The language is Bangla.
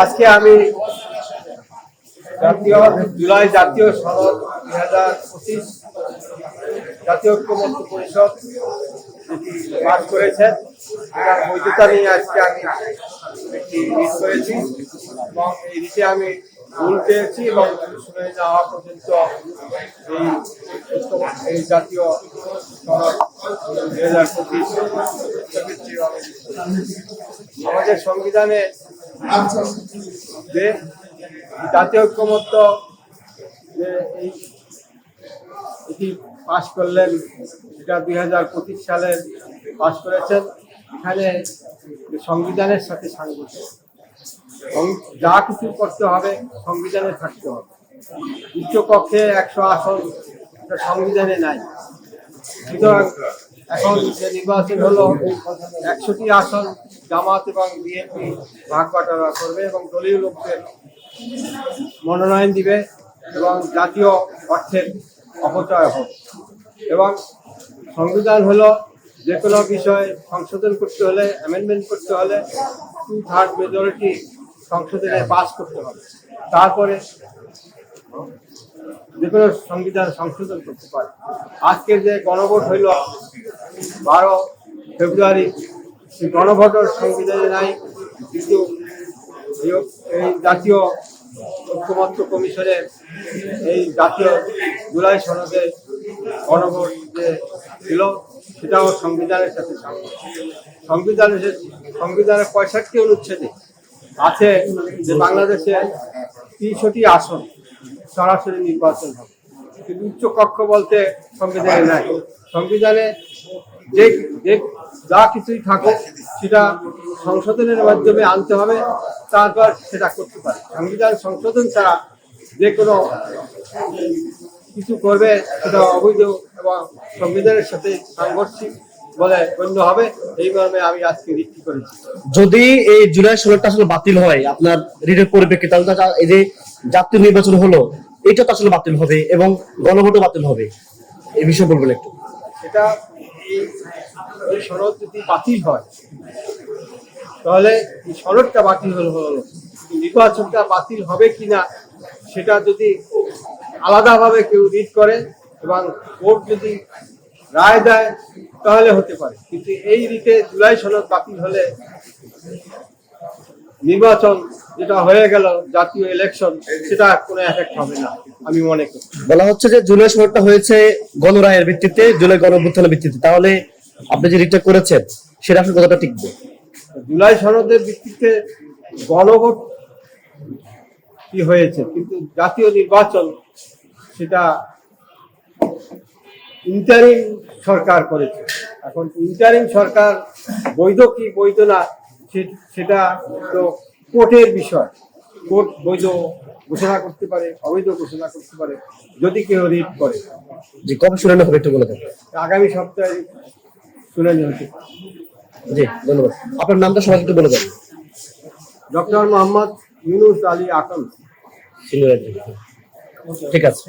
আজকে আমি জুলাই জাতীয় সনদ 2025 জাতীয় ঐক্যমত্য পরিষদ পাস করেছেন, এটার বৈধতা নিয়ে আজকে আমি একটি রিট করেছি এবং এই রিটে আমি ভুল পেয়েছি এবং শুনে যাওয়া পর্যন্ত এই জাতীয় সনদ 2025 আমাদের সংবিধানে যে জাতীয় ঐক্যমত্য যে এটি পাশ করলেন, এটা 2025 সালে পাশ করেছেন। এখানে সংবিধানের সাথে সাংঘর্ষিক, যা কিছু করতে হবে সংবিধানে থাকতে হবে। উচ্চকক্ষে 100 আসন সংবিধানে নাই, সুতরাং এখন যে নির্বাচন হলো 100টি আসন জামাত এবং বিএনপি ভাগ বাটোয়ারা করবে এবং দলীয় লোকদের মনোনয়ন দিবে এবং জাতীয় অর্থের অপচয় হবে। এবং সংবিধান হলো যে কোনো বিষয় সংশোধন করতে হলে, অ্যামেন্ডমেন্ট করতে হলে 2/3 মেজরিটি সংসদে পাস করতে হবে, তারপরে যে কোনো সংবিধান সংশোধন করতে পারে। আজকের যে গণভোট হইল 12 ফেব্রুয়ারি, সেই গণভোটের সংবিধানে নাই, কিন্তু এই জাতীয় ঐক্যমত্য কমিশনের এই জাতীয় জুলাই সনদে গণভোট যে ছিল সেটাও সংবিধানের সাথে সংবিধানের 65 অনুচ্ছেদে আছে যে বাংলাদেশে 300টি আসন সরাসরি নির্বাচন হবে, কিন্তু উচ্চকক্ষ বলতে সংবিধানে নাই। সংবিধানে যে যা কিছুই থাকুক সেটা সংশোধনের মাধ্যমে আনতে হবে, তারপর সেটা করতে পারে। সংবিধান সংশোধন ছাড়া যে কোনো কিছু করবে সেটা অবৈধ এবং সংবিধানের সাথে সাংঘর্ষিক বলে গণ্য হবে। এই মর্মে আমি আজকে রিট করেছি। যদি এই জুলাই সনদটা আসলে বাতিল হয় আপনার রিটের পরিপ্রেক্ষিতে, এই যে জাতীয় নির্বাচন হলো এটা তো আসলে বাতিল হবে এবং গণভোটও বাতিল হবে, এই বিষয়ে বলবেন একটু। এটা এই সনদ যদি বাতিল হয় তাহলে এই সনদটা বাতিল হলো, নির্বাচনটা বাতিল হবে কিনা সেটা যদি আলাদাভাবে কেউ রিট করে এবং কোর্ট যদি রায় দেয় তাহলে হতে পারে, কিন্তু এই রিটে জুলাই সনদ বাতিল হলে নির্বাচন যেটা হয়ে গেল জাতীয় ইলেকশন, সেটা কোনো এফেক্ট হবে না আমি মনে করি। বলা হচ্ছে যে জুলাই সনদটা হয়েছে গণরায়ের ভিত্তিতে, জুলাই গণঅভ্যুত্থানের ভিত্তিতে, তাহলে আপনি যে রিটটা করেছেন সেটা আসলে কতটা টিকবে? জুলাই সনদের ভিত্তিতে গণভোট কি হয়েছে, কিন্তু জাতীয় নির্বাচন সেটা ইন্টারিম সরকার করেছে। এখন ইন্টারিম সরকার বৈধ কি বৈধ না সেটা তো কোর্টের বিষয়। কোর্ট বৈধ ঘোষণা করতে পারে, অবৈধ ঘোষণা করতে পারে যদি কেউ রিট করে। যে কবে শুনানি হবে একটু বলে দেন। আগামী সপ্তাহে শুনানি হতে পারে। জি, ধন্যবাদ। আপনার নামটা সবাই একটু বলে দেন। ডক্টর মোহাম্মদ ইউনুস আলী আকন। ঠিক আছে।